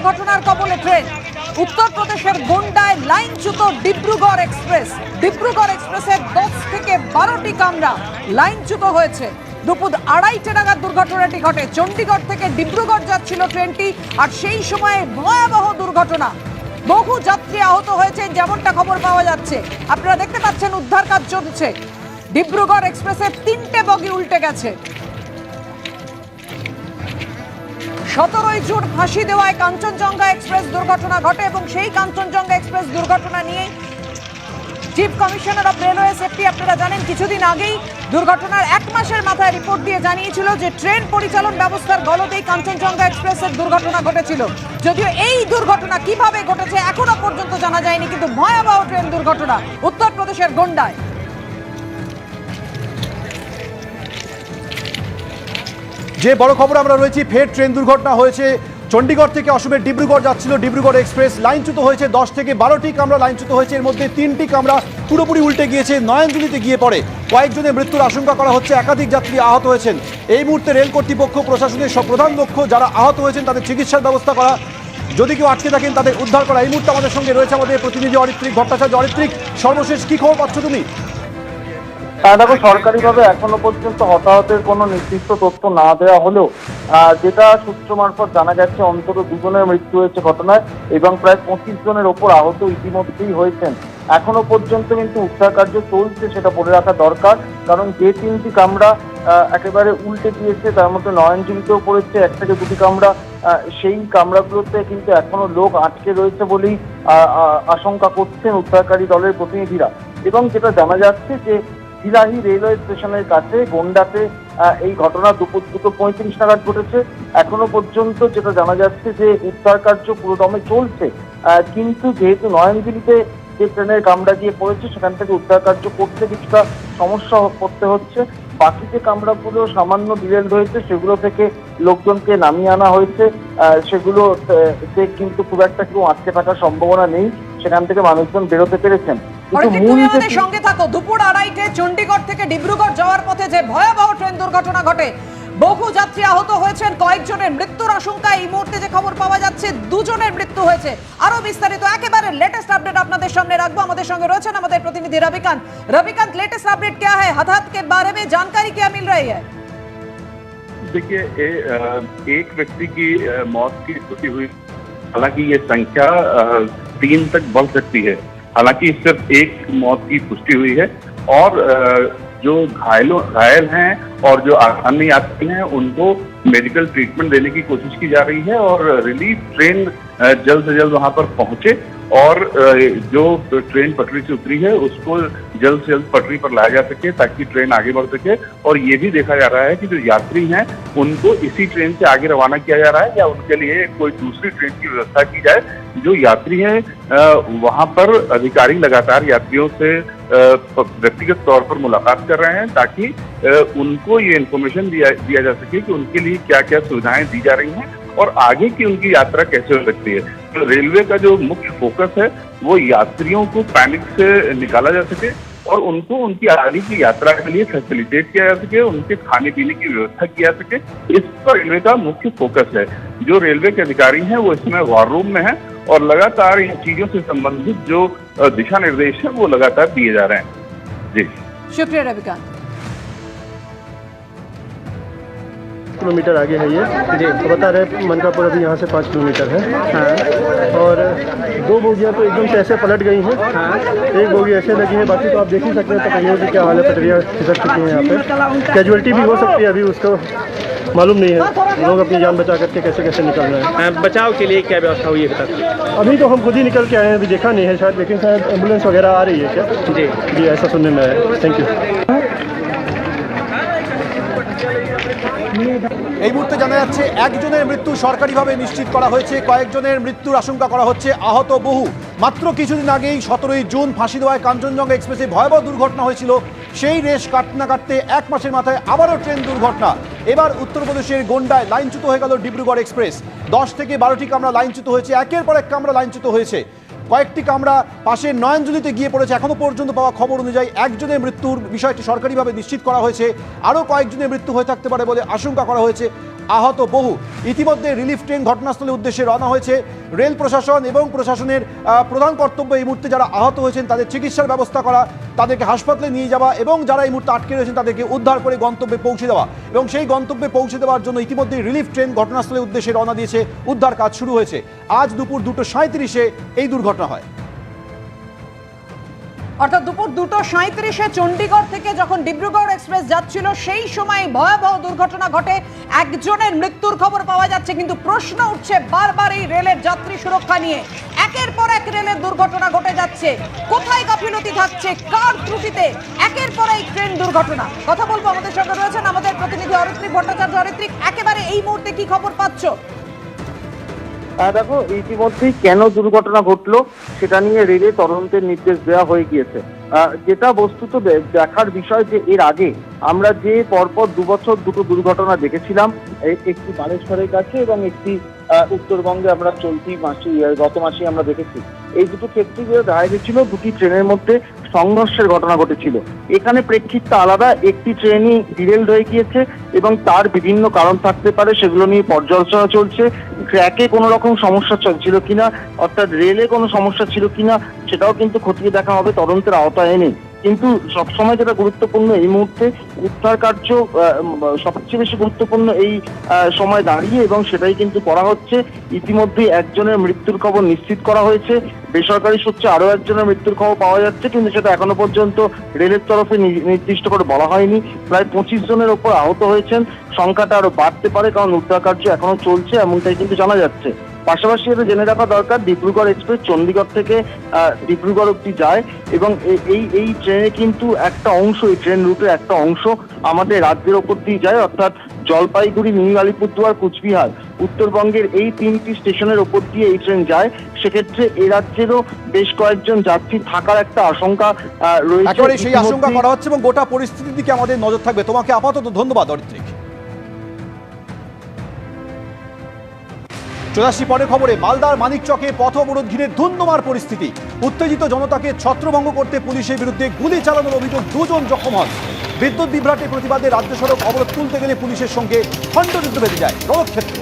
ঘটনার কবলে ট্রেন। উত্তরপ্রদেশের গোন্ডায় লাইনচ্যুত ডিব্রুগড় এক্সপ্রেসের 10 থেকে 12টি কামরা লাইনচ্যুত হয়েছে। দুপুর 2:30 নাগাদ দুর্ঘটনাটি ঘটে। চণ্ডীগড় থেকে ডিব্রুগড় যাচ্ছিল ট্রেনটি, আর সেই সময়ে ভয়াবহ দুর্ঘটনা। বহু যাত্রী আহত হয়েছে, যেমনটা খবর পাওয়া যাচ্ছে। আপনারা দেখতে পাচ্ছেন উদ্ধার কাজ চলছে। ডিব্রুগড় এক্সপ্রেসের 3টে বগি উল্টে গেছে। 17 জুন ফাঁসি দেওয়ায় কাঞ্চনজঙ্ঘা এক্সপ্রেস দুর্ঘটনা ঘটে এবং সেই কাঞ্চনজঙ্ঘা এক্সপ্রেস দুর্ঘটনা নিয়ে chief commissioner of railway safety আপনারা জানেন কিছুদিন আগেই দুর্ঘটনার 1 মাসের মাথায় রিপোর্ট দিয়ে জানিয়েছিল যে ট্রেন পরিচালন ব্যবস্থার গলতেই কাঞ্চনজঙ্ঘা এক্সপ্রেসের দুর্ঘটনা ঘটেছিল। যদিও এই দুর্ঘটনা কিভাবে ঘটেছে এখনো পর্যন্ত জানা যায়নি, কিন্তু ভয়াবহ ট্রেন দুর্ঘটনা উত্তরপ্রদেশের গোন্ডায়। যে বড় খবর আমরা রয়েছি, ফের ট্রেন দুর্ঘটনা হয়েছে। চণ্ডীগড় থেকে অসমের ডিব্রুগড় যাচ্ছিল ডিব্রুগড় এক্সপ্রেস, লাইনচ্যুত হয়েছে। 10 থেকে 12টি কামরা লাইনচ্যুত হয়েছে। এর মধ্যে 3টি কামরা পুরোপুরি উল্টে গিয়েছে, নয়নজুলিতে গিয়ে পড়ে। কয়েকজনের মৃত্যুর আশঙ্কা করা হচ্ছে, একাধিক যাত্রী আহত হয়েছেন। এই মুহূর্তে রেল কর্তৃপক্ষ প্রশাসনের প্রধান লক্ষ্য যারা আহত হয়েছেন তাদের চিকিৎসার ব্যবস্থা করা, যদি কেউ আটকে থাকেন তাদের উদ্ধার করা। এই মুহূর্তে আমাদের সঙ্গে রয়েছে আমাদের প্রতিনিধি অরিত্রিক ভট্টাচার্য। অরিত্রিক, সর্বশেষ কি খবর পাচ্ছ তুমি? দেখো, সরকারিভাবে এখনো পর্যন্ত হতাহতের কোনো নির্দিষ্ট তথ্য না দেওয়া হলেও যেটা সূত্র মারফত জানা গেছে, অন্তত 2 জনের মৃত্যু হয়েছে ঘটনায় এবং প্রায় 25 জনের ওপর আহত ইতিমধ্যেই হয়েছেন। এখনো পর্যন্ত কিন্তু উদ্ধার কার্য চলছে, সেটা বলে রাখা দরকার। কারণ যে 3টি কামরা একেবারে উল্টে গিয়েছে তার মধ্যে নয়নজুলিতেও পড়েছে 1 থেকে 2টি কামরা। সেই কামরাগুলোতে কিন্তু এখনো লোক আটকে রয়েছে বলেই আশঙ্কা করছেন উদ্ধারকারী দলের প্রতিনিধিরা। এবং যেটা জানা যাচ্ছে যে সিলাহি রেলওয়ে স্টেশনের কাছে গোন্ডাতে এই ঘটনা দুপুর 2:35 নাগাদ ঘটেছে। এখনো পর্যন্ত যেটা জানা যাচ্ছে যে উদ্ধার কার্য পুরোদমে চলছে, কিন্তু যেহেতু নয়নজুলিতে যে ট্রেনের কামরা গিয়ে পড়েছে সেখান থেকে উদ্ধার কার্য করতে কিছুটা সমস্যা করতে হচ্ছে। বাকি যে কামরাগুলো সামান্য ডিরেল হয়েছে সেগুলো থেকে লোকজনকে নামিয়ে আনা হয়েছে, সেগুলোতে কিন্তু খুব একটা কেউ আটকে থাকার সম্ভাবনা নেই, সেখান থেকে মানুষজন বেরোতে পেরেছেন। সঙ্গে থাকো। দুপুর 2:30 চণ্ডীগড় থেকে ডিব্রুগড় যাওয়ার পথে যে ভয়াবহ ট্রেন দুর্ঘটনা ঘটে, বহু যাত্রী আহত হয়েছেন, কয়েকজনের মৃত্যুর আশঙ্কা। এই মুহূর্তে যে খবর পাওয়া যাচ্ছে 2 জনের মৃত্যু হয়েছে। আরো বিস্তারিত একেবারে লেটেস্ট আপডেট আপনাদের সামনে রাখবো। আমাদের সঙ্গে রয়েছেন আমাদের প্রতিনিধি রবিকান্ত। রবিकांत, लेटेस्ट अपडेट क्या है? हादसा के बारे में जानकारी क्या मिल रही है? देखिए, एक व्यक्ति की मौत की पुष्टि हुई, हालांकि ये संख्या 3 तक बढ़ सकती है। हालांकि सिर्फ एक मौत की पुष्टि हुई है और जो घायल हैं और जो अन्य यात्री हैं उनको मेडिकल ट्रीटमेंट देने की कोशिश की जा रही है और रिलीफ ट्रेन जल्द से जल्द वहां पर पहुंचे और जो ट्रेन पटरी से उतरी है उसको जल्द से जल्द पटरी पर लाया जा सके ताकि ट्रेन आगे बढ़ सके। और ये भी देखा जा रहा है कि जो यात्री हैं उनको इसी ट्रेन से आगे रवाना किया जा रहा है या उनके लिए कोई दूसरी ट्रेन की व्यवस्था की जाए। जो यात्री हैं वहां पर अधिकारी लगातार यात्रियों से व्यक्तिगत तौर पर मुलाकात कर रहे हैं ताकि उनको ये इन्फॉर्मेशन दिया जा सके कि उनके लिए क्या क्या सुविधाएं दी जा रही हैं और आगे की उनकी यात्रा कैसे हो सकती है। तो रेलवे का जो मुख्य फोकस है वो यात्रियों को पैनिक से निकाला जा सके और उनको उनकी आगे की यात्रा के लिए फैसिलिटेट किया जा सके, उनके खाने पीने की व्यवस्था की जा सके। इस पर रेलवे का मुख्य फोकस है। जो रेलवे के अधिकारी हैं वो इसमें वॉर रूम में हैं और लगातार इन चीजों से संबंधित जो दिशा निर्देश है वो लगातार दिए जा रहे हैं। जी शुक्रिया रविकांत। किलोमीटर आगे है ये जी, तो बता रहे मनकापुर अभी यहाँ से 5 किलोमीटर है। हाँ। और 2 बोगियाँ तो एकदम से ऐसे पलट गई हैं। हाँ। 1 बोगी ऐसे लगी है, बाकी तो आप देख ही सकते हैं पटरियों की क्या हाल है। पटरियाँ खिसक चुकी हैं यहाँ पे, कैजुअलिटी भी हो सकती है, अभी उसको मालूम नहीं है। लोग अपनी जान बचा करके कैसे कैसे निकल रहे हैं। बचाव के लिए क्या व्यवस्था हुई है अभी तक? अभी तो हम खुद ही निकल के आए हैं, अभी देखा नहीं है शायद, लेकिन शायद एम्बुलेंस वगैरह आ रही है क्या? जी जी, ऐसा सुनने में आया। Thank you. এই মুহূর্তে জানা যাচ্ছে 1 জনের মৃত্যু সরকারিভাবে নিশ্চিত করা হয়েছে, কয়েকজনের মৃত্যুর আশঙ্কা করা হচ্ছে, আহত বহু। মাত্র কিছুদিন আগেই 17 জুন ফাঁসি দেওয়ায় কাঞ্চনজঙ্ঘা এক্সপ্রেসে ভয়াবহ দুর্ঘটনা হয়েছিল। সেই রেশ কাটতে 1 মাসের মাথায় আবারও ট্রেন দুর্ঘটনা। এবার উত্তরপ্রদেশের গোন্ডায় লাইনচ্যুত হয়ে গেল ডিব্রুগড় এক্সপ্রেস। 10 থেকে 12টি কামরা লাইনচ্যুত হয়েছে, একের পর এক কামরা লাইনচ্যুত হয়েছে। কয়েকটি কামরা পাশের নয়নজুলিতে গিয়ে পড়েছে। এখনো পর্যন্ত পাওয়া খবর অনুযায়ী 1 জনের মৃত্যুর বিষয়টি সরকারিভাবে নিশ্চিত করা হয়েছে। আরও কয়েকজনের মৃত্যু হয়ে থাকতে পারে বলে আশঙ্কা করা হয়েছে। আহত বহু। ইতিমধ্যে রিলিফ ট্রেন ঘটনাস্থলের উদ্দেশ্যে রওনা হয়েছে। রেল প্রশাসন এবং প্রশাসনের প্রধান কর্তব্য এই মুহূর্তে যারা আহত হয়েছেন তাদের চিকিৎসার ব্যবস্থা করা, তাদেরকে হাসপাতালে নিয়ে যাওয়া এবং যারা এই মুহূর্তে আটকে রয়েছেন তাদেরকে উদ্ধার করে গন্তব্যে পৌঁছে দেওয়া। এবং সেই গন্তব্যে পৌঁছে দেওয়ার জন্য ইতিমধ্যে রিলিফ ট্রেন ঘটনাস্থলের উদ্দেশ্যে রওনা দিয়েছে। উদ্ধার কাজ শুরু হয়েছে। আজ দুপুর 2:37-এ এই দুর্ঘটনা হয়। অর্থাৎ দুপুর 2:37-এ চণ্ডীগড় থেকে যখন ডিব্রুগড় এক্সপ্রেস যাচ্ছিল সেই সময় ভয়াবহ দুর্ঘটনা ঘটে। একজনের মৃত্যুর খবর পাওয়া যাচ্ছে, কিন্তু প্রশ্ন উঠছে বারবার এই রেলের যাত্রী সুরক্ষা নিয়ে। একের পর এক রেলের দুর্ঘটনা ঘটে যাচ্ছে। কোথায় গাফিলতি থাকছে, কার ত্রুটিতে একের পর এক ট্রেন দুর্ঘটনা? কথা বলবো, আমাদের সঙ্গে রয়েছেন আমাদের প্রতিনিধি অরিত্রিক ভট্টাচার্য। অরিত্রিক, একেবারে এই মুহূর্তে কি খবর পাচ্ছ? দেখো, ইতিমধ্যেই কেন দুর্ঘটনা ঘটলো সেটা নিয়ে রেলে তদন্তের নির্দেশ দেওয়া হয়ে গিয়েছে। যেটা বস্তুত দেখার বিষয় যে এর আগে আমরা যে পরপর 2 বছর দুটো দুর্ঘটনা দেখেছিলাম, একটি বালেশ্বরের কাছে এবং একটি উত্তরবঙ্গে আমরা গত মাসে আমরা দেখেছি। এই দুটো ক্ষেত্রে যে দেখা গেছিল দুটি ট্রেনের মধ্যে সংঘর্ষের ঘটনা ঘটেছিল। এখানে প্রেক্ষিতটা আলাদা। একটি ট্রেনই ডিরেল হয়ে গিয়েছে এবং তার বিভিন্ন কারণ থাকতে পারে, সেগুলো নিয়ে পর্যালোচনা চলছে। ট্র্যাকে কোনো রকম সমস্যা ছিল কিনা, অর্থাৎ রেলে কোনো সমস্যা ছিল কিনা, সেটাও কিন্তু খতিয়ে দেখা হবে তদন্তের আওতায় এনে। কিন্তু সবসময় যেটা গুরুত্বপূর্ণ এই মুহূর্তে উদ্ধার কার্য সবচেয়ে বেশি গুরুত্বপূর্ণ এই সময় দাঁড়িয়ে, এবং সেটাই কিন্তু করা হচ্ছে। ইতিমধ্যে একজনের মৃত্যুর খবর নিশ্চিত করা হয়েছে। বেসরকারি সূত্রে আরো একজনের মৃত্যুর খবর পাওয়া যাচ্ছে, কিন্তু সেটা এখনো পর্যন্ত রেলের তরফে নির্দিষ্ট করে বলা হয়নি। প্রায় 25 জনের ওপর আহত হয়েছেন। সংখ্যাটা আরো বাড়তে পারে, কারণ উদ্ধার কার্য এখনো চলছে, এমনটাই কিন্তু জানা যাচ্ছে। পাশাপাশি এটা জেনে রাখা দরকার, ডিব্রুগড় এক্সপ্রেস চণ্ডীগড় থেকে ডিব্রুগড় অব্দি যায় এবং এই ট্রেনে কিন্তু একটা অংশ, এই ট্রেন রুটের একটা অংশ আমাদের রাজ্যের ওপর দিয়ে যায়, অর্থাৎ জলপাইগুড়ি, নিউ আলিপুরদুয়ার, কুচবিহার, উত্তরবঙ্গের এই 3টি স্টেশনের ওপর দিয়ে এই ট্রেন যায়। সেক্ষেত্রে এই রাজ্যেরও বেশ কয়েকজন যাত্রী থাকার একটা আশঙ্কা রয়েছে। একেবারে সেই আশঙ্কা করা হচ্ছে এবং গোটা পরিস্থিতির দিকে আমাদের নজর থাকবে। তোমাকে আপাতত ধন্যবাদ অরিত্রিক। চলে পরের খবরে। মালদার মানিকচকে পথ অবরোধ ঘিরে ধুন্ধুমার পরিস্থিতি। উত্তেজিত জনতাকে ছত্রভঙ্গ করতে পুলিশের বিরুদ্ধে গুলি চালানোর অভিযোগ, 2 জন জখম হন। বিদ্যুৎ বিভ্রাটের প্রতিবাদে রাজ্য সড়ক অবরোধ তুলতে গেলে পুলিশের সঙ্গে খণ্ডযুদ্ধ বেঁধে যায় রণক্ষেত্র।